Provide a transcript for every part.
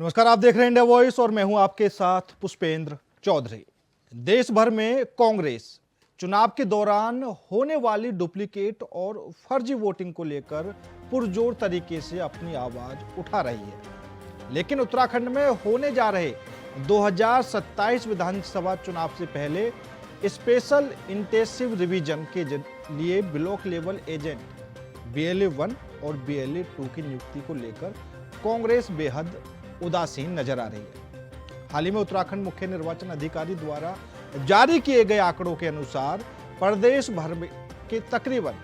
नमस्कार, आप देख रहे हैं इंडिया वॉइस और मैं हूं आपके साथ पुष्पेंद्र चौधरी। देश भर में कांग्रेस चुनाव के दौरान होने वाली डुप्लीकेट और फर्जी वोटिंग को लेकर पुरजोर तरीके से अपनी आवाज उठा रही है। लेकिन उत्तराखंड में होने जा रहे 2027 विधानसभा चुनाव से पहले स्पेशल इंटेंसिव रिवीजन के लिए ब्लॉक लेवल एजेंट BLA 1 और BLA 2 की नियुक्ति को लेकर कांग्रेस बेहद उदासीन नजर आ रही है। हाल ही में उत्तराखंड मुख्य निर्वाचन अधिकारी द्वारा जारी किए गए आंकड़ों के अनुसार प्रदेश भर के तकरीबन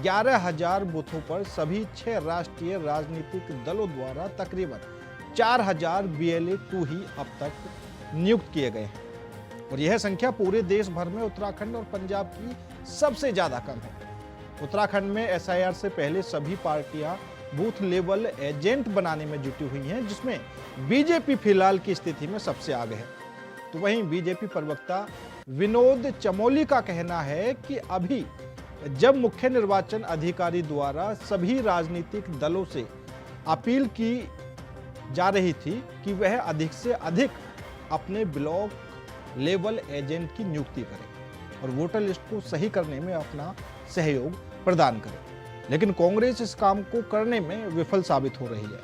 11,000 बूथों पर सभी 6 राष्ट्रीय राजनीतिक दलों द्वारा तकरीबन 4,000 BLA 2 ही अब तक नियुक्त किए गए हैं और यह संख्या पूरे देश भर में उत्तराखंड और पंजाब की सबसे ज्यादा कम है। उत्तराखंड में SIR से पहले सभी पार्टियां बूथ लेवल एजेंट बनाने में जुटी हुई हैं, जिसमें बीजेपी फिलहाल की स्थिति में सबसे आगे है। तो वहीं बीजेपी प्रवक्ता विनोद चमोली का कहना है कि अभी जब मुख्य निर्वाचन अधिकारी द्वारा सभी राजनीतिक दलों से अपील की जा रही थी कि वह अधिक से अधिक अपने ब्लॉक लेवल एजेंट की नियुक्ति करें और वोटर लिस्ट को सही करने में अपना सहयोग प्रदान करें, लेकिन कांग्रेस इस काम को करने में विफल साबित हो रही है।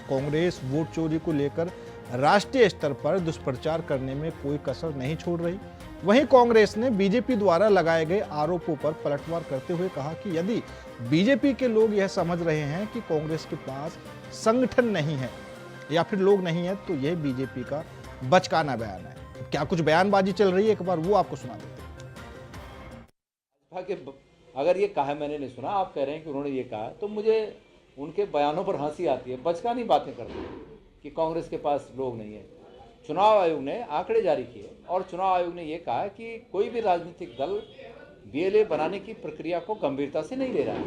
कांग्रेस वोट चोरी को लेकर राष्ट्रीय स्तर पर दुष्प्रचार करने में कोई कसर नहीं छोड़ रही। वहीं कांग्रेस ने बीजेपी द्वारा लगाए गए आरोपों पर पलटवार करते हुए कहा कि यदि बीजेपी के लोग यह समझ रहे हैं कि कांग्रेस के पास संगठन नहीं है या फिर लोग नहीं है, तो यह बीजेपी का बचकाना बयान है। तो क्या कुछ बयानबाजी चल रही है, एक बार वो आपको सुना देते हैं। अगर ये कहा मैंने नहीं सुना, आप कह रहे हैं कि उन्होंने ये कहा, तो मुझे उनके बयानों पर हंसी आती है। बचकानी बातें करते हैं कि कांग्रेस के पास लोग नहीं है। चुनाव आयोग ने आंकड़े जारी किए और चुनाव आयोग ने ये कहा कि कोई भी राजनीतिक दल BLA बनाने की प्रक्रिया को गंभीरता से नहीं ले रहा है।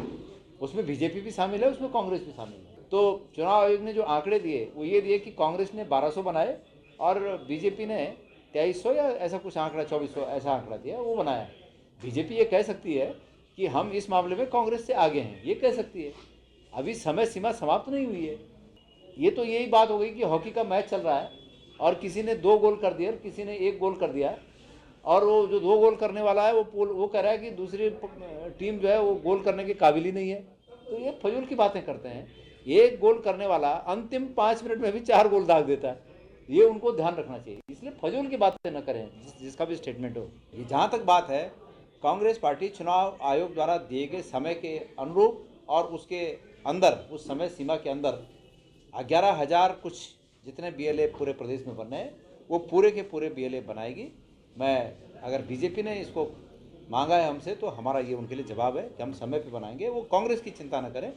उसमें बीजेपी भी शामिल है, उसमें कांग्रेस भी शामिल है। तो चुनाव आयोग ने जो आंकड़े दिए वो ये दिए कि कांग्रेस ने 1200 बनाए और बीजेपी ने 2300 या ऐसा कुछ आंकड़ा, 2400 ऐसा आंकड़ा दिया, वो बनाया। बीजेपी ये कह सकती है कि हम इस मामले में कांग्रेस से आगे हैं, ये कह सकती है। अभी समय सीमा समाप्त नहीं हुई है। ये तो यही बात हो गई कि हॉकी का मैच चल रहा है और किसी ने 2 गोल कर दिया और किसी ने 1 गोल कर दिया, और वो जो 2 गोल करने वाला है वो कह रहा है कि दूसरी टीम जो है वो गोल करने के काबिल ही नहीं है। तो ये फजूल की बातें करते हैं। 1 गोल करने वाला अंतिम 5 मिनट में भी 4 गोल दाग देता है, ये उनको ध्यान रखना चाहिए। इसलिए फजूल की बातें न करें, जिसका भी स्टेटमेंट हो। ये जहाँ तक बात है, कांग्रेस पार्टी चुनाव आयोग द्वारा दिए गए समय के अनुरूप और उसके अंदर, उस समय सीमा के अंदर 11,000 कुछ जितने BLA पूरे प्रदेश में बनने हैं, वो पूरे के पूरे BLA बनाएगी। अगर बीजेपी ने इसको मांगा है हमसे, तो हमारा ये उनके लिए जवाब है कि हम समय पे बनाएंगे। वो कांग्रेस की चिंता न करें,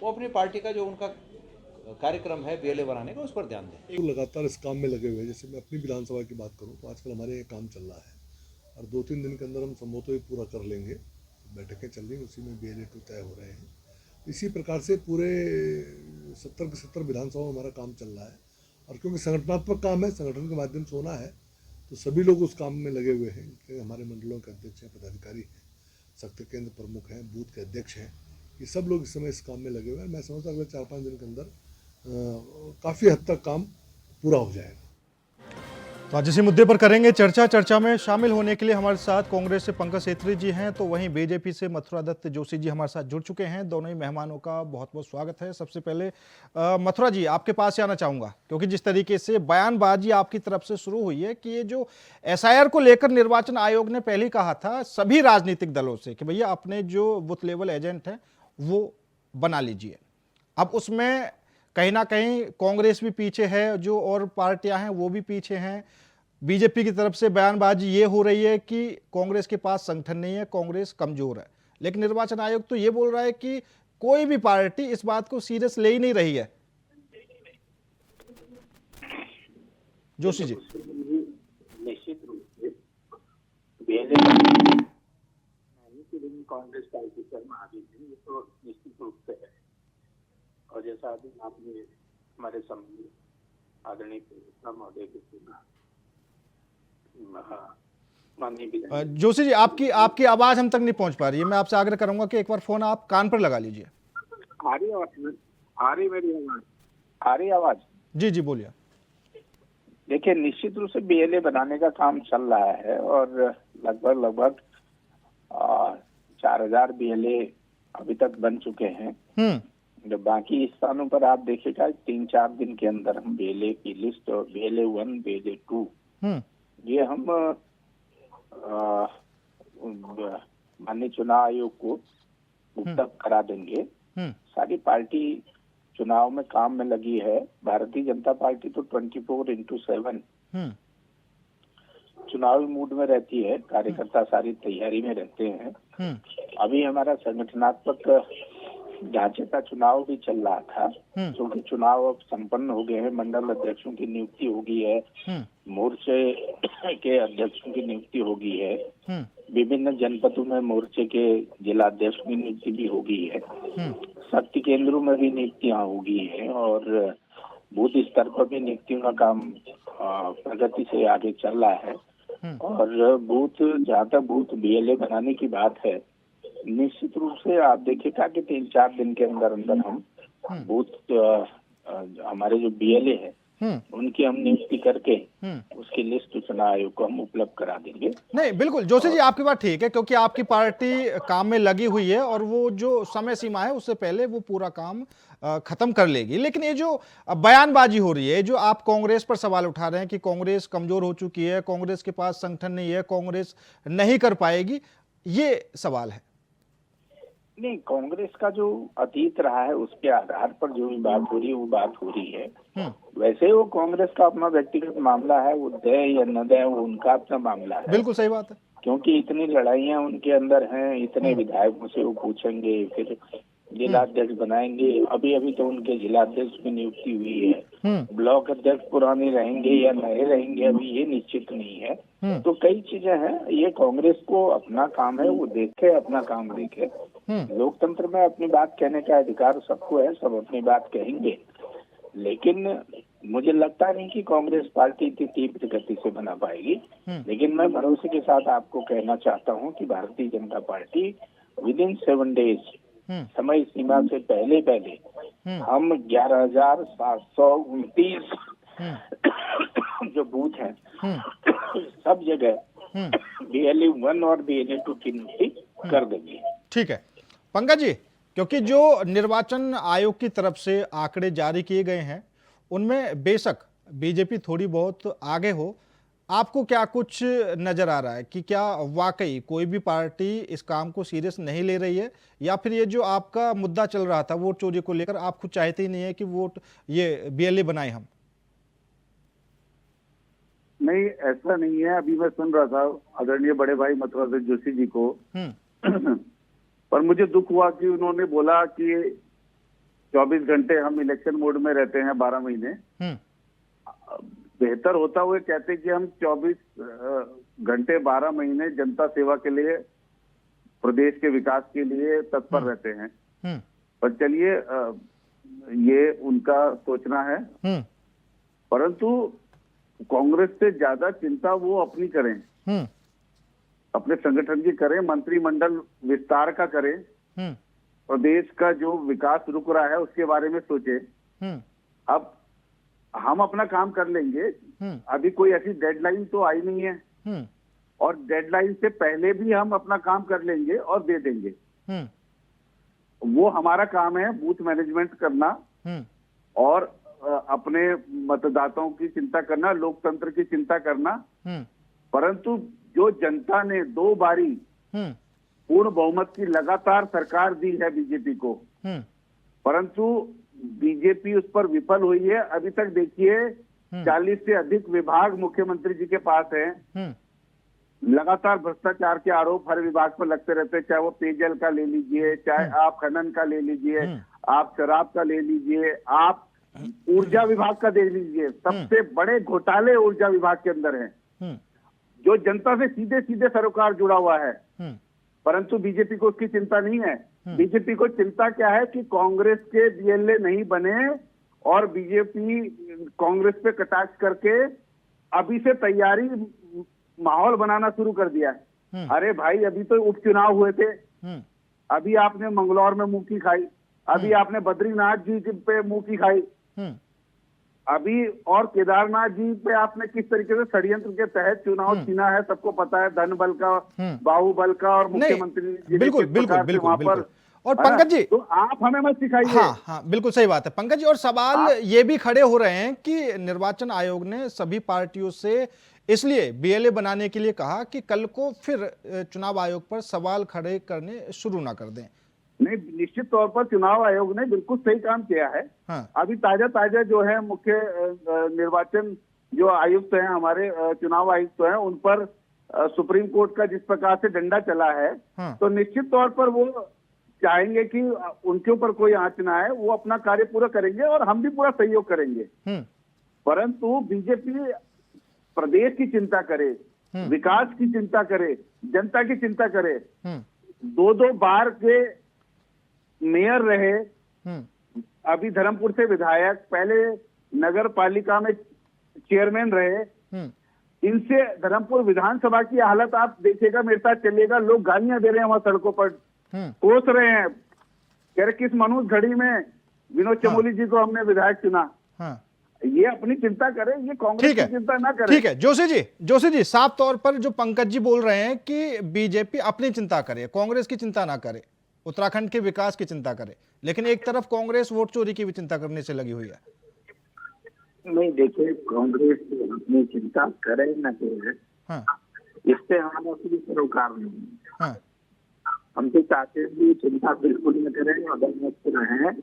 वो अपनी पार्टी का जो उनका कार्यक्रम है BLA बनाने का, उस पर ध्यान दें। तो लगातार इस काम में लगे हुए हैं। जैसे मैं अपनी विधानसभा की बात करूँ तो आजकल हमारे ये काम चल रहा है और 2-3 दिन के अंदर हम संभवतः पूरा कर लेंगे। बैठकें चल रही हैं, उसी में BLA 2 तय हो रहे हैं। इसी प्रकार से पूरे 70 के 70 विधानसभा में हमारा काम चल रहा है और क्योंकि संगठनात्मक काम है, संगठन के माध्यम से होना है, तो सभी लोग उस काम में लगे हुए हैं। हमारे मंडलों के अध्यक्ष हैं, पदाधिकारी हैं, शक्ति केंद्र प्रमुख हैं, बूथ के अध्यक्ष हैं, ये सब लोग इस समय इस काम में लगे हुए हैं। मैं समझता हूँ अगले 4-5 दिन के अंदर काफ़ी हद तक काम पूरा हो जाएगा। तो आज इसी मुद्दे पर करेंगे चर्चा में शामिल होने के लिए हमारे साथ कांग्रेस से पंकज सेत्री जी हैं, तो वहीं बीजेपी से मथुरा दत्त जोशी जी हमारे साथ जुड़ चुके हैं। दोनों ही मेहमानों का बहुत बहुत स्वागत है। सबसे पहले मथुरा जी, आपके पास आना चाहूंगा, क्योंकि जिस तरीके से बयानबाजी आपकी तरफ से शुरू हुई है कि ये जो SIR को लेकर निर्वाचन आयोग ने पहले कहा था सभी राजनीतिक दलों से कि भैया अपने जो बूथ लेवल एजेंट हैं वो बना लीजिए। अब उसमें कहीं ना कहीं कांग्रेस भी पीछे है, जो और पार्टियां हैं वो भी पीछे हैं। बीजेपी की तरफ से बयानबाजी ये हो रही है कि कांग्रेस के पास संगठन नहीं है, कांग्रेस कमजोर है, लेकिन निर्वाचन आयोग तो ये बोल रहा है कि कोई भी पार्टी इस बात को सीरियस ले ही नहीं रही है। जोशी जी, निश्चित रूप से कांग्रेस पार्टी पर महावीर जी, ये तो निश्चित रूप से है। और जैसा अभी आपने हमारे सामने आदरणीय महोदय के सुना, जोशी जी आपकी आवाज हम तक नहीं पहुंच पा रही है। मैं आपसे आग्रह करूंगा कि एक बार फोन आप कान पर लगा लीजिए। आ रही मेरी आवाज? आ रही आवाज? जी बोलिए। देखिए, निश्चित रूप से बीएलए बनाने का काम चल रहा है और लगभग 4000 बीएलए अभी तक बन चुके हैं। जो बाकी स्थानों पर आप देखिएगा 3-4 दिन के अंदर हम बीएलए की लिस्ट और बीएलए 1, बीएलए 2 ये हम माननीय चुनाव आयोग को उपलब्ध करा देंगे। सारी पार्टी चुनाव में काम में लगी है। भारतीय जनता पार्टी तो 24/7 चुनावी मूड में रहती है। कार्यकर्ता सारी तैयारी में रहते हैं। अभी हमारा संगठनात्मक ढांचे का चुनाव भी चल रहा था, क्योंकि चुनाव अब संपन्न हो गए हैं। मंडल अध्यक्षों की नियुक्ति हो गई है, मोर्चे के अध्यक्षों की नियुक्ति हो गई है, विभिन्न जनपदों में मोर्चे के जिला अध्यक्ष की नियुक्ति भी हो गई है, शक्ति केंद्रों में भी नियुक्तियां हो गई है और बूथ स्तर पर भी नियुक्तियों का काम प्रगति से आगे चल रहा है। और बूथ, जहाँ तक बूथ बीएलए बनाने की बात है, निश्चित रूप से आप देखिएगा कि 3-4 दिन के अंदर अंदर हम बूथ हमारे जो बीएलए है उनकी हम नियुक्ति करके उसकी लिस्ट चुनाव आयोग को हम उपलब्ध करा देंगे। नहीं, बिल्कुल जोशी जी, आपकी बात ठीक है, क्योंकि आपकी पार्टी काम में लगी हुई है और वो जो समय सीमा है उससे पहले वो पूरा काम खत्म कर लेगी। लेकिन ये जो बयानबाजी हो रही है, जो आप कांग्रेस पर सवाल उठा रहे हैं कि कांग्रेस कमजोर हो चुकी है, कांग्रेस के पास संगठन नहीं है, कांग्रेस नहीं कर पाएगी, ये सवाल है। नहीं, कांग्रेस का जो अतीत रहा है उसके आधार पर जो भी बात हो रही है वो बात हो रही है। वैसे वो कांग्रेस का अपना व्यक्तिगत मामला है, वो दे या न दे वो उनका अपना मामला है। बिल्कुल सही बात है, क्योंकि इतनी लड़ाइयां उनके अंदर हैं, इतने विधायकों से वो पूछेंगे, फिर जिलाध्यक्ष बनाएंगे। अभी अभी तो उनके जिलाध्यक्ष की नियुक्ति हुई है। ब्लॉक अध्यक्ष पुराने रहेंगे या नए रहेंगे अभी ये निश्चित नहीं है। तो कई चीजें हैं। ये कांग्रेस को अपना काम है, वो देखे, अपना काम देखे। लोकतंत्र में अपनी बात कहने का अधिकार सबको है, सब अपनी बात कहेंगे। लेकिन मुझे लगता नहीं कि कांग्रेस पार्टी इतनी तीव्र गति से बना पाएगी। लेकिन मैं भरोसे के साथ आपको कहना चाहता हूं कि Bharatiya Janata party within 7 days समय सीमा से पहले हम 11,729 जो बूथ हैं सब जगह बीएलए 1 और बीएलए 2 की नियुक्ति कर देंगे। ठीक है पंकज जी, क्योंकि जो निर्वाचन आयोग की तरफ से आंकड़े जारी किए गए हैं उनमें बेशक बीजेपी थोड़ी बहुत आगे हो, आपको क्या कुछ नजर आ रहा है कि क्या वाकई कोई भी पार्टी इस काम को सीरियस नहीं ले रही है, या फिर ये जो आपका मुद्दा चल रहा था वोट चोरी को लेकर, आप खुद चाहते ही नहीं है कि वोट ये बीएलए बनाए हम? नहीं, ऐसा नहीं है। अभी मैं सुन रहा था आदरणीय बड़े भाई मथुरा जोशी जी को पर मुझे दुख हुआ कि उन्होंने बोला कि 24 घंटे हम इलेक्शन मोड में रहते हैं 12 महीने। बेहतर होता हुए कहते कि हम 24 घंटे 12 महीने जनता सेवा के लिए, प्रदेश के विकास के लिए तत्पर रहते हैं। पर चलिए, ये उनका सोचना है। परंतु कांग्रेस से ज्यादा चिंता वो अपनी करें, अपने संगठन की करें, मंत्रिमंडल विस्तार का करें, प्रदेश का जो विकास रुक रहा है उसके बारे में सोचे। अब हम अपना काम कर लेंगे। अभी कोई ऐसी डेडलाइन तो आई नहीं है और डेडलाइन से पहले भी हम अपना काम कर लेंगे और दे देंगे। वो हमारा काम है, बूथ मैनेजमेंट करना और अपने मतदाताओं की चिंता करना, लोकतंत्र की चिंता करना। परंतु जो जनता ने 2 बारी पूर्ण बहुमत की लगातार सरकार दी है बीजेपी को, परंतु बीजेपी उस पर विफल हुई है। अभी तक देखिए 40 से अधिक विभाग मुख्यमंत्री जी के पास हैं। लगातार भ्रष्टाचार के आरोप हर विभाग पर लगते रहते हैं, चाहे वो पेयजल का ले लीजिए, चाहे आप खनन का ले लीजिए, आप शराब का ले लीजिए, आप ऊर्जा विभाग का दे लीजिए। सबसे बड़े घोटाले ऊर्जा विभाग के अंदर हैं, जो जनता से सीधे सीधे सरोकार जुड़ा हुआ है। परंतु बीजेपी को उसकी चिंता नहीं है। बीजेपी को चिंता क्या है कि कांग्रेस के बीएलए नहीं बने और बीजेपी कांग्रेस पे कटाक्ष करके अभी से तैयारी माहौल बनाना शुरू कर दिया है। अरे भाई, अभी तो उपचुनाव हुए थे, अभी आपने मंगलौर में मुंह की खाई, अभी आपने बद्रीनाथ जी पे मुंह की खाई। अभी और केदारनाथ जी पे आपने किस तरीके से षड्यंत्र के तहत चुनाव छीना है, सबको पता है, धन बल का, बाहुबल का, और मुख्यमंत्री जी ने बिल्कुल किस बिल्कुल प्रकार से बिल्कुल वहां बिल्कुल। पर, और है ना? पंकज जी, तो आप हमें मत सिखाइए। हाँ हाँ बिल्कुल सही बात है पंकज जी। और सवाल ये भी खड़े हो रहे हैं कि निर्वाचन आयोग ने सभी पार्टियों से इसलिए बीएलए बनाने के लिए कहा कि कल को फिर चुनाव आयोग पर सवाल खड़े करने शुरू ना कर दें। नहीं, निश्चित तौर पर चुनाव आयोग ने बिल्कुल सही काम किया है। हाँ। अभी ताजा जो है मुख्य निर्वाचन जो आयुक्त हैं, हमारे चुनाव आयुक्त हैं, उन पर सुप्रीम कोर्ट का जिस प्रकार से डंडा चला है, हाँ। तो निश्चित तौर पर वो चाहेंगे कि उनके ऊपर कोई आंच ना आए, वो अपना कार्य पूरा करेंगे और हम भी पूरा सहयोग करेंगे। परंतु बीजेपी प्रदेश की चिंता करे, विकास की चिंता करे, जनता की चिंता करे। 2-2 बार के मेयर रहे, अभी धर्मपुर से विधायक, पहले नगर पालिका में चेयरमैन रहे। इनसे धर्मपुर विधानसभा की हालत आप देखिएगा, मेरे साथ चलिएगा, लोग गालियां दे रहे हैं वहां सड़कों पर, कोस रहे हैं, कह रहे किस मनुष्य घड़ी में विनोद चमोली जी को हमने विधायक चुना। ये अपनी चिंता करे, ये कांग्रेस की चिंता ना करे। ठीक है जोशी जी साफ तौर पर जो पंकज जी बोल रहे हैं कि बीजेपी अपनी चिंता करे, कांग्रेस की चिंता ना करे, उत्तराखंड के विकास की चिंता करे, लेकिन एक तरफ कांग्रेस वोट चोरी की भी चिंता करने से लगी हुई है। नहीं, देखिए, कांग्रेस अपनी चिंता करे न करे, इससे हमारा कोई सरोकार नहीं। हम तो चाहते हैं कि चिंता बिल्कुल न करें और मस्त रहें,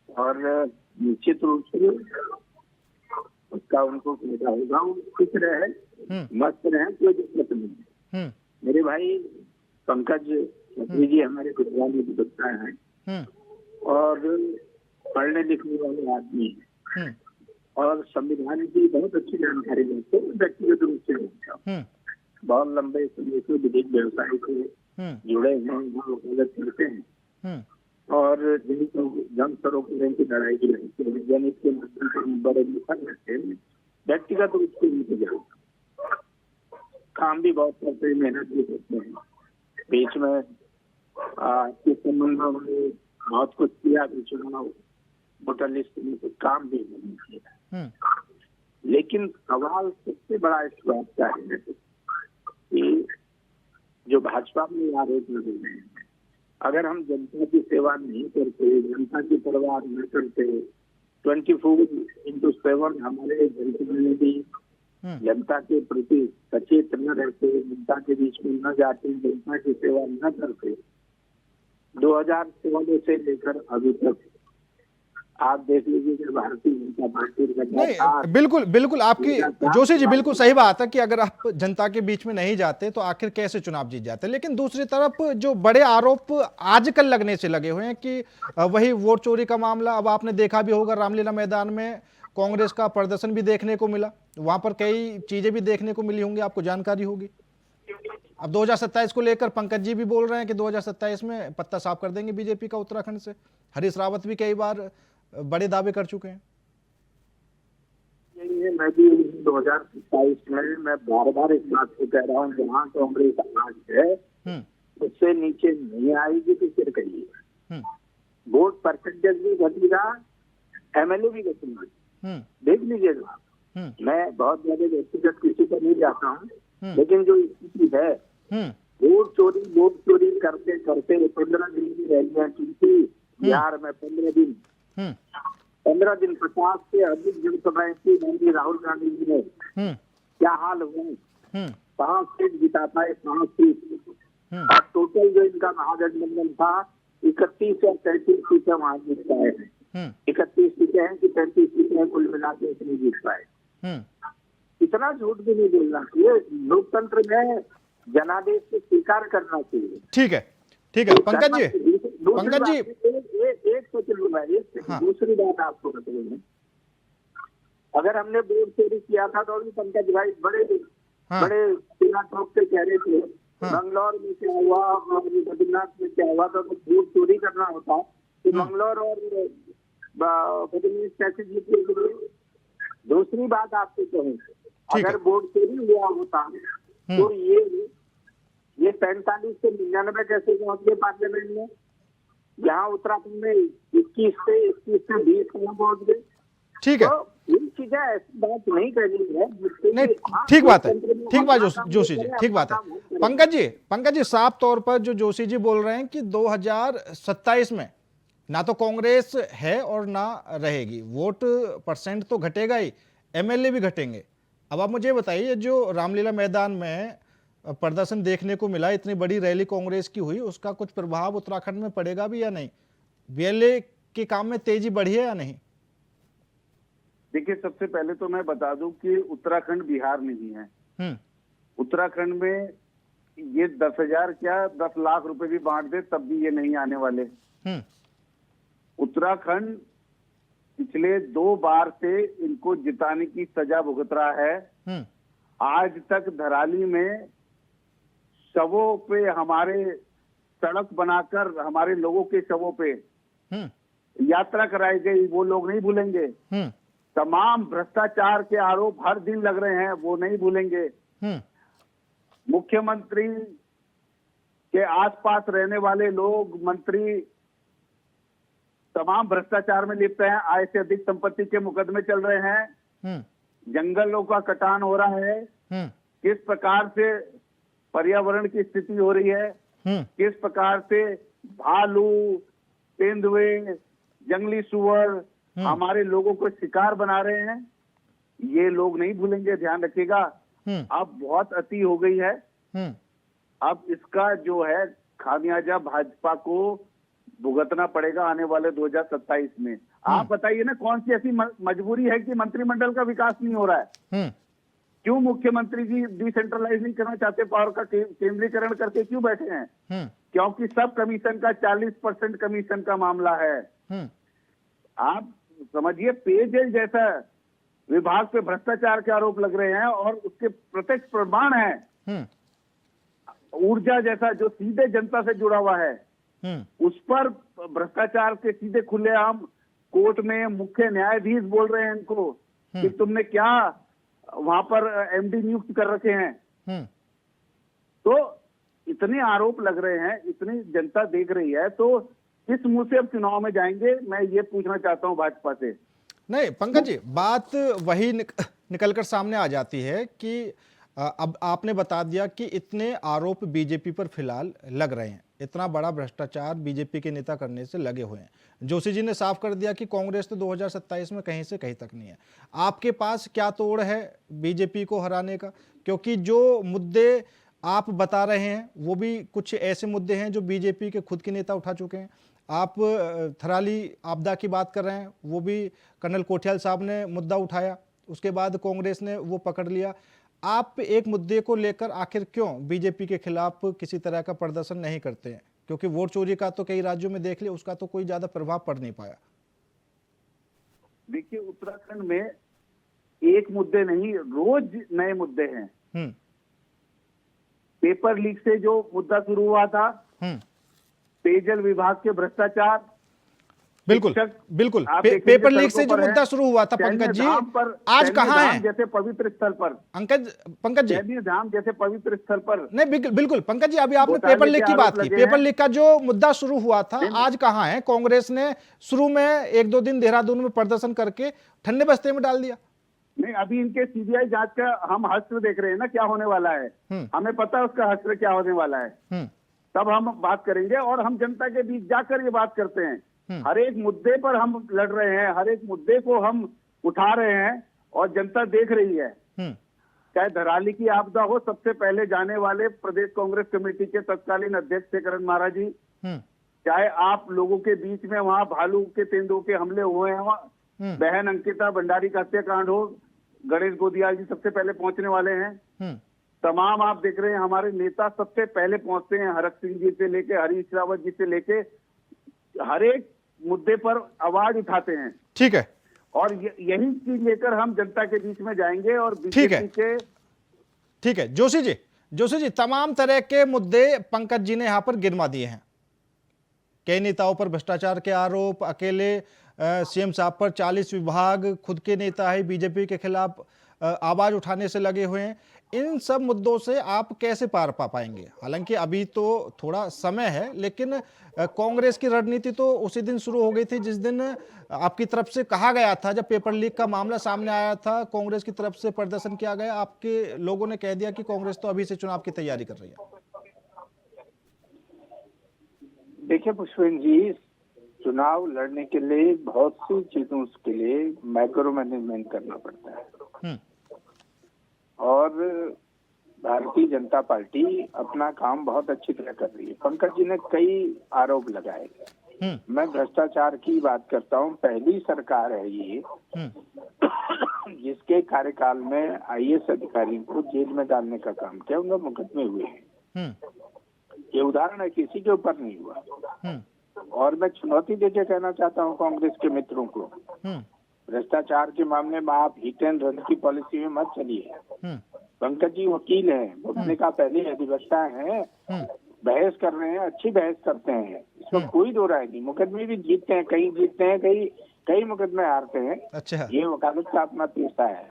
और निश्चित रूप से उसका उनको फायदा होगा, वो खुश रहे, मस्त रहे, कोई दिक्कत नहीं। मेरे भाई पंकज चौधरी जी हमारे गुजरात में गुजरता है और पढ़ने लिखने वाले आदमी है और संविधान की बहुत अच्छी जानकारी रखते हैं, व्यक्तिगत रूप से बहुत लंबे समय से विधिक व्यवसाय से जुड़े हैं, वकालत करते हैं और जन सरोकारों की लड़ाई की लड़ते हैं, गणित के माध्यम से बड़े निखर रहते हैं, व्यक्तिगत रूप से इंतजाम काम भी बहुत करते हैं, मेहनत भी करते हैं। बीच में के संबंध में बहुत कुछ किया, चुनाव वोटर लिस्ट में कुछ काम भी नहीं किया। लेकिन सवाल सबसे बड़ा इस बात का है कि जो भाजपा में आरोप लगे हैं, अगर हम जनता की सेवा नहीं करते, जनता की परवाह न करते, 24/7 हमारे जनप्रतिनिधि जनता के प्रति सचेत न रहते, जनता के बीच में न जाते, जनता की सेवा न करते, 2014 से लेकर अभी तक आप देख लीजिए कि भारतीय जनता पार्टी नहीं, बिल्कुल आपकी जोशी जी बिल्कुल सही बात है कि अगर आप जनता के बीच में नहीं जाते तो आखिर कैसे चुनाव जीत जाते। लेकिन दूसरी तरफ जो बड़े आरोप आजकल लगने से लगे हुए हैं कि वही वोट चोरी का मामला, अब आपने देखा भी होगा रामलीला मैदान में कांग्रेस का प्रदर्शन भी देखने को मिला, वहां पर कई चीजें भी देखने को मिली होंगी, आपको जानकारी होगी। अब 2027 को लेकर पंकज जी भी बोल रहे हैं कि 2027 में पत्ता साफ कर देंगे बीजेपी का उत्तराखंड से। हरीश रावत भी कई बार बड़े दावे कर चुके हैं। मैं भी 2027 में मैं बार इस बात को कह रहा हूँ, जहाँ कांग्रेस आज है उससे नीचे नहीं आएगी तो फिर कहिए। वोट परसेंटेज भी घटेगा, एमएलए भी घटेगा, देख लीजिएगा। मैं बहुत ज्यादा व्यक्तिगत किसी पर नहीं जाता हूँ, लेकिन जो स्थिति है वोट चोरी करते करते 15 दिन की रैलियां की थी बिहार में, 15 दिन 50 से अधिक जनसभाएं की राहुल गांधी जी ने, क्या हाल हुआ, 5 सीट जिता पाए, 5 सीट, और टोटल जो इनका महागठबंधन था 31 या 33 सीटें वहां जीत पाए हैं। 31 सीटें हैं कि 33 सीटें कुल मिला के इतनी जीत पाए। इतना झूठ भी नहीं बोलना चाहिए, लोकतंत्र में जनादेश को स्वीकार करना चाहिए। ठीक है पंकज जी एक सेकंड, दूसरी बात आपको बताऊंगा, अगर हमने वोट चोरी किया था तो भी पंकज भाई बड़े सीना ठोक के कह रहे थे बंगलौर में क्या हुआ और बद्रीनाथ में क्या हुआ, तो वोट चोरी करना होता तो बंगलौर और बद्रीनाथ कैसे जीते। दूसरी बात आपको कहूँ, अगर वोट चोरी हुआ होता तो ये 45 से 99 कैसे पहुंच गए पार्लियामेंट में, यहाँ उत्तराखंड में 21 से 20 कहाँ पहुंच गए। ठीक है। तो चीजें ऐसी बात नहीं करनी है जिससे नहीं, कि ठीक बात है, लोकतंत्र में ठीक बात अपना काम जोशी जी, करें, ठीक बात है। अपना काम करें। पंकज जी साफ तौर पर जो जोशी जी बोल रहे हैं कि 2027 में ना तो कांग्रेस है और ना रहेगी, वोट परसेंट तो घटेगा ही, एमएलए भी घटेंगे। अब आप मुझे बताइए, जो रामलीला मैदान में प्रदर्शन देखने को मिला, इतनी बड़ी रैली कांग्रेस की हुई, उसका कुछ प्रभाव उत्तराखंड में पड़ेगा भी या नहीं? बीएलए के काम में तेजी बढ़ी है या नहीं? देखिए, सबसे पहले तो मैं बता दूं कि उत्तराखंड बिहार नहीं है। उत्तराखंड में ये 10,000 क्या 10 लाख रुपए भी बांट दे तब भी ये नहीं आने वाले। उत्तराखंड पिछले 2 बार से इनको जिताने की सजा भुगत रहा है। आज तक धराली में शवों पे हमारे सड़क बनाकर हमारे लोगों के शवों पे यात्रा कराई गई, वो लोग नहीं भूलेंगे। तमाम भ्रष्टाचार के आरोप हर दिन लग रहे हैं, वो नहीं भूलेंगे। मुख्यमंत्री के आसपास रहने वाले लोग, मंत्री तमाम भ्रष्टाचार में लिप्त हैं। आय से अधिक संपत्ति के मुकदमे चल रहे हैं। जंगलों का कटान हो रहा है। किस प्रकार से पर्यावरण की स्थिति हो रही है, किस प्रकार से भालू, तेंदुए, जंगली सुअर हमारे लोगों को शिकार बना रहे हैं, ये लोग नहीं भूलेंगे। ध्यान रखिएगा, अब बहुत अति हो गई है। अब इसका जो है खामियाजा भाजपा को भुगतना पड़ेगा आने वाले 2027 में। आप बताइए ना, कौन सी ऐसी मजबूरी है कि मंत्रिमंडल का विकास नहीं हो रहा है? क्यों मुख्यमंत्री जी डिसेंट्रलाइज नहीं करना चाहते, पावर का केंद्रीकरण करके क्यों बैठे हैं? क्योंकि सब कमीशन का 40% कमीशन का मामला है। आप समझिए, पेयजल जैसा विभाग पे भ्रष्टाचार के आरोप लग रहे हैं और उसके प्रत्यक्ष प्रमाण है। ऊर्जा जैसा जो सीधे जनता से जुड़ा हुआ है, उस पर भ्रष्टाचार के सीधे खुलेआम कोर्ट में मुख्य न्यायाधीश बोल रहे हैं इनको कि तुमने क्या वहां पर एमडी नियुक्त कर रखे हैं। तो इतने आरोप लग रहे हैं, इतनी जनता देख रही है, तो किस मुंह से अब चुनाव में जाएंगे, मैं ये पूछना चाहता हूं भाजपा से। नहीं पंकज जी, बात वही निकलकर सामने आ जाती है कि अब आपने बता दिया कि इतने आरोप बीजेपी पर फिलहाल लग रहे हैं, इतना बड़ा भ्रष्टाचार बीजेपी के नेता करने से लगे हुए हैं। जोशी जी ने साफ कर दिया कि कांग्रेस तो 2027 में कहीं से कहीं तक नहीं है। आपके पास क्या तोड़ है बीजेपी को हराने का? क्योंकि जो मुद्दे आप बता रहे हैं वो भी कुछ ऐसे मुद्दे हैं जो बीजेपी के खुद के नेता उठा चुके हैं। आप थराली आपदा की बात कर रहे हैं, वो भी कर्नल कोठियाल साहब ने मुद्दा उठाया, उसके बाद कांग्रेस ने वो पकड़ लिया। आप एक मुद्दे को लेकर आखिर क्यों बीजेपी के खिलाफ किसी तरह का प्रदर्शन नहीं करते हैं? क्योंकि वोट चोरी का तो कई राज्यों में देख लिया, उसका तो कोई ज्यादा प्रभाव पड़ नहीं पाया। देखिए, उत्तराखंड में एक मुद्दे नहीं, रोज नए मुद्दे हैं। पेपर लीक से जो मुद्दा शुरू हुआ था, पेयजल विभाग के भ्रष्टाचार, बिल्कुल बिल्कुल पेपर लीक से जो मुद्दा शुरू हुआ था पंकज जी, आज कहां है? जैसे पवित्र स्थल पर पंकज जी, धाम जैसे पवित्र स्थल पर नहीं बिल्कुल पंकज जी, अभी आपने पेपर लीक की बात की, पेपर लीक का जो मुद्दा शुरू हुआ था आज कहां है? कांग्रेस ने शुरू में 1-2 दिन देहरादून में प्रदर्शन करके ठंडे बस्ते में डाल दिया। नहीं, अभी इनके सीबीआई जांच का हम हश्र देख रहे हैं ना, क्या होने वाला है। हमें पता है उसका हश्र क्या होने वाला है, तब हम बात करेंगे। और हम जनता के बीच जाकर ये बात करते हैं। हर एक मुद्दे पर हम लड़ रहे हैं, हर एक मुद्दे को हम उठा रहे हैं और जनता देख रही है। चाहे धराली की आपदा हो, सबसे पहले जाने वाले प्रदेश कांग्रेस कमेटी के तत्कालीन अध्यक्ष थे करण महाराज जी। चाहे आप लोगों के बीच में वहां भालू के तेंदुओं के हमले हुए हैं, बहन अंकिता भंडारी का हत्याकांड हो, गणेश गोदियाल जी सबसे पहले पहुंचने वाले हैं। तमाम आप देख रहे हैं हमारे नेता सबसे पहले पहुंचते हैं, हरक सिंह जी से लेके हरीश रावत जी से लेके हर एक मुद्दे पर आवाज उठाते हैं। ठीक है, और यही चीज लेकर हम जनता के बीच में जाएंगे। और बीजेपी के ठीक है जोशी जी, तमाम तरह के मुद्दे पंकज जी ने यहां पर गिनवा दिए हैं। कई नेताओं पर भ्रष्टाचार के आरोप, अकेले सीएम साहब पर 40 विभाग, खुद के नेता है बीजेपी के खिलाफ आवाज उठाने से लगे हुए हैं। इन सब मुद्दों से आप कैसे पार पा पाएंगे? हालांकि अभी तो थोड़ा समय है, लेकिन कांग्रेस की रणनीति तो उसी दिन शुरू हो गई थी जिस दिन आपकी तरफ से कहा गया था, जब पेपर लीक का मामला सामने आया था, कांग्रेस की तरफ से प्रदर्शन किया गया, आपके लोगों ने कह दिया कि कांग्रेस तो अभी से चुनाव की तैयारी कर रही है। देखिए पुष्पेंद्र जी, चुनाव लड़ने के लिए बहुत सी चीजों के लिए माइक्रो मैनेजमेंट करना पड़ता है और भारतीय जनता पार्टी अपना काम बहुत अच्छी तरह कर रही है। पंकज जी ने कई आरोप लगाए। मैं भ्रष्टाचार की बात करता हूँ। पहली सरकार है ये जिसके कार्यकाल में आईएएस अधिकारियों को जेल में डालने का काम किया, उनके मुकदमे हुए हैं। ये उदाहरण है, किसी के ऊपर नहीं हुआ। और मैं चुनौती देके कहना चाहता हूँ कांग्रेस के मित्रों को, भ्रष्टाचार के मामले में आप हिट एंड रन की पॉलिसी में मत चलिए। पंकज जी वकील हैं, भुगतने का पहले अधिवक्ता हैं, बहस कर रहे हैं, अच्छी बहस करते हैं, इसमें कोई दो राय नहीं। मुकदमे भी जीतते हैं, कई जीतते हैं, कई मुकदमे हारते हैं। अच्छा। ये वकालत का अपना पेशा है।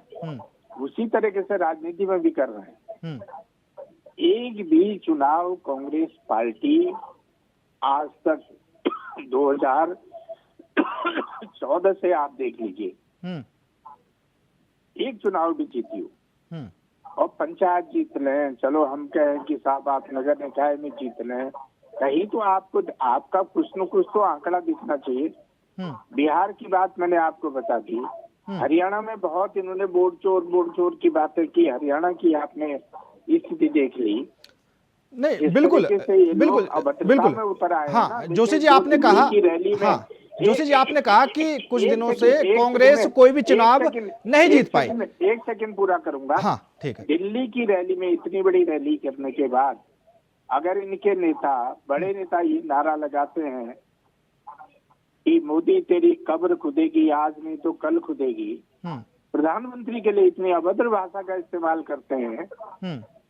उसी तरीके से राजनीति में भी कर रहे हैं। एक भी चुनाव कांग्रेस पार्टी आज तक 2014 से आप देख लीजिए, एक चुनाव भी जीती हो। और पंचायत जीत लें, चलो हम कहें कि साहब आप नगर निकाय में जीत लें, कहीं तो आपको आपका कुछ न कुछ तो आंकड़ा दिखना चाहिए। बिहार की बात मैंने आपको बता दी। हरियाणा में बहुत इन्होंने बोर्ड चोर की बातें की। हरियाणा की आपने स्थिति देख ली। नहीं, बिल्कुल बिल्कुल ऊपर आए। हाँ, जोशी जी आपने कहा, हाँ जोशी जी आपने कहा कि कुछ दिनों से कांग्रेस कोई भी चुनाव नहीं जीत पाई। एक सेकंड पूरा करूंगा। हाँ ठीक है। दिल्ली की रैली में इतनी बड़ी रैली करने के बाद अगर इनके नेता, बड़े नेता ये नारा लगाते हैं कि मोदी तेरी कब्र खुदेगी, आज नहीं तो कल खुदेगी, प्रधानमंत्री के लिए इतनी अभद्र भाषा का इस्तेमाल करते हैं,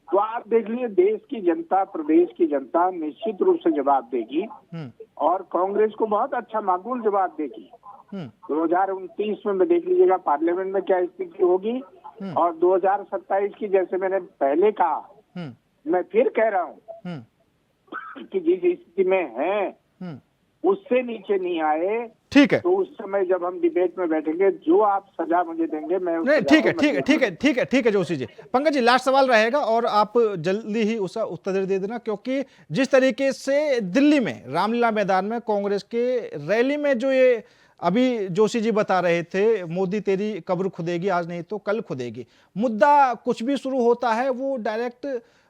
तो आप देख लीजिए देश की जनता, प्रदेश की जनता निश्चित रूप से जवाब देगी और कांग्रेस को बहुत अच्छा माकूल जवाब देगी। 2029 में देख लीजिएगा पार्लियामेंट में क्या स्थिति होगी। और 2027 की, जैसे मैंने पहले कहा, मैं फिर कह रहा हूँ कि जिस स्थिति में है उससे नीचे नहीं आए। ठीक है। तो उस समय जब हम डिबेट में बैठेंगे, जो आप सजा मुझे देंगे मैं नहीं, ठीक है जोशी जी। पंकज जी लास्ट सवाल रहेगा और आप जल्दी ही उसका उत्तर दे देना, क्योंकि जिस तरीके से दिल्ली में रामलीला मैदान में कांग्रेस के रैली में जो ये अभी जोशी जी बता रहे थे, मोदी तेरी कब्र खुदेगी, आज नहीं तो कल खुदेगी, मुद्दा कुछ भी शुरू होता है वो डायरेक्ट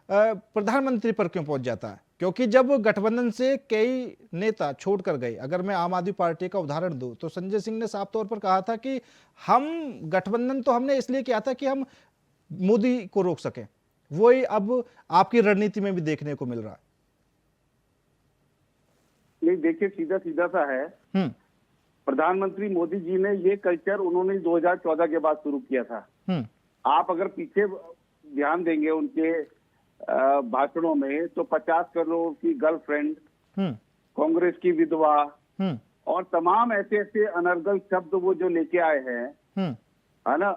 प्रधानमंत्री पर क्यों पहुंच जाता है? क्योंकि जब गठबंधन से कई नेता छोड़कर गए, अगर मैं आम आदमी पार्टी का उदाहरण दूं तो संजय सिंह ने साफ तौर पर कहा था कि हम गठबंधन तो हमने इसलिए किया था कि हम मोदी को रोक सकें। वही अब आपकी रणनीति में भी देखने को मिल रहा है। नहीं, देखिए सीधा सा है। प्रधानमंत्री मोदी जी ने ये कल्चर उन्होंने 2014 के बाद शुरू किया था। आप अगर पीछे ध्यान देंगे उनके भाषणों में, तो 50 करोड़ की गर्लफ्रेंड, कांग्रेस की विधवा और तमाम ऐसे ऐसे अनर्गल शब्द वो जो लेके आए हैं, है ना,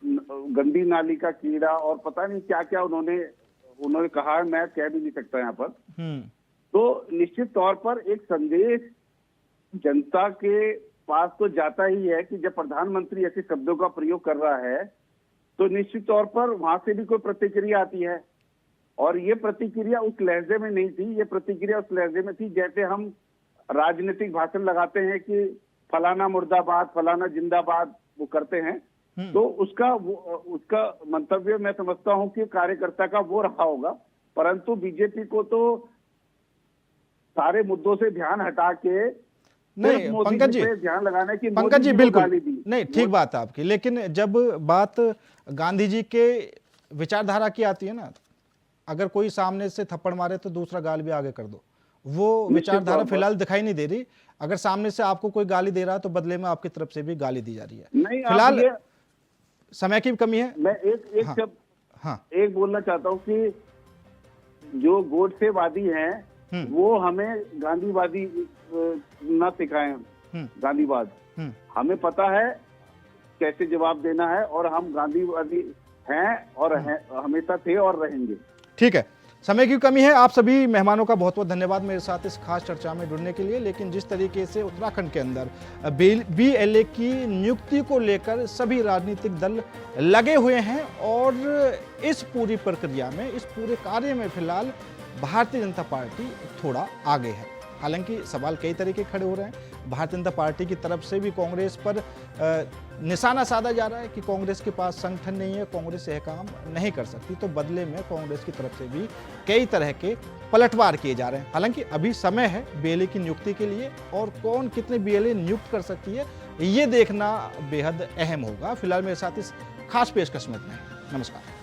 गंदी नाली का कीड़ा और पता नहीं क्या क्या उन्होंने कहा, मैं कह भी नहीं सकता यहाँ पर। तो निश्चित तौर पर एक संदेश जनता के पास तो जाता ही है कि जब प्रधानमंत्री ऐसे शब्दों का प्रयोग कर रहा है तो निश्चित तौर पर वहां से भी कोई प्रतिक्रिया आती है। और ये प्रतिक्रिया उस लहजे में नहीं थी, ये प्रतिक्रिया उस लहजे में थी जैसे हम राजनीतिक भाषण लगाते हैं कि फलाना मुर्दाबाद, फलाना जिंदाबाद, वो करते हैं। तो उसका मंतव्य मैं समझता हूं कि कार्यकर्ता का वो रहा होगा। परंतु बीजेपी को तो सारे मुद्दों से ध्यान हटा के नहीं, पंकज जी ध्यान लगाने की, पंकज जी बिल्कुल नहीं, ठीक बात है आपकी, लेकिन जब बात गांधी जी के विचारधारा की आती है ना, अगर कोई सामने से थप्पड़ मारे तो दूसरा गाल भी आगे कर दो, वो विचारधारा फिलहाल दिखाई नहीं दे रही। अगर सामने से आपको कोई गाली दे रहा है तो बदले में आपकी तरफ से भी गाली दी जा रही है। फिलहाल समय की कमी है। मैं एक हाँ, शब्द हाँ, एक बोलना चाहता हूँ कि जो गोडसेवादी हैं वो हमें गांधीवादी न सिखाएं। गांधीवाद हमें पता है कैसे जवाब देना है, और हम गांधीवादी हैं और हमेशा थे और रहेंगे। ठीक है, समय की कमी है। आप सभी मेहमानों का बहुत बहुत धन्यवाद मेरे साथ इस खास चर्चा में जुड़ने के लिए। लेकिन जिस तरीके से उत्तराखंड के अंदर BLA की नियुक्ति को लेकर सभी राजनीतिक दल लगे हुए हैं और इस पूरी प्रक्रिया में, इस पूरे कार्य में फिलहाल भारतीय जनता पार्टी थोड़ा आगे है। हालांकि सवाल कई तरह के खड़े हो रहे हैं। भारतीय जनता पार्टी की तरफ से भी कांग्रेस पर निशाना साधा जा रहा है कि कांग्रेस के पास संगठन नहीं है, कांग्रेस यह काम नहीं कर सकती। तो बदले में कांग्रेस की तरफ से भी कई तरह के पलटवार किए जा रहे हैं। हालांकि अभी समय है BLA की नियुक्ति के लिए, और कौन कितने BLA नियुक्त कर सकती है ये देखना बेहद अहम होगा। फिलहाल मेरे साथ इस खास पेशकश में इतना ही। नमस्कार।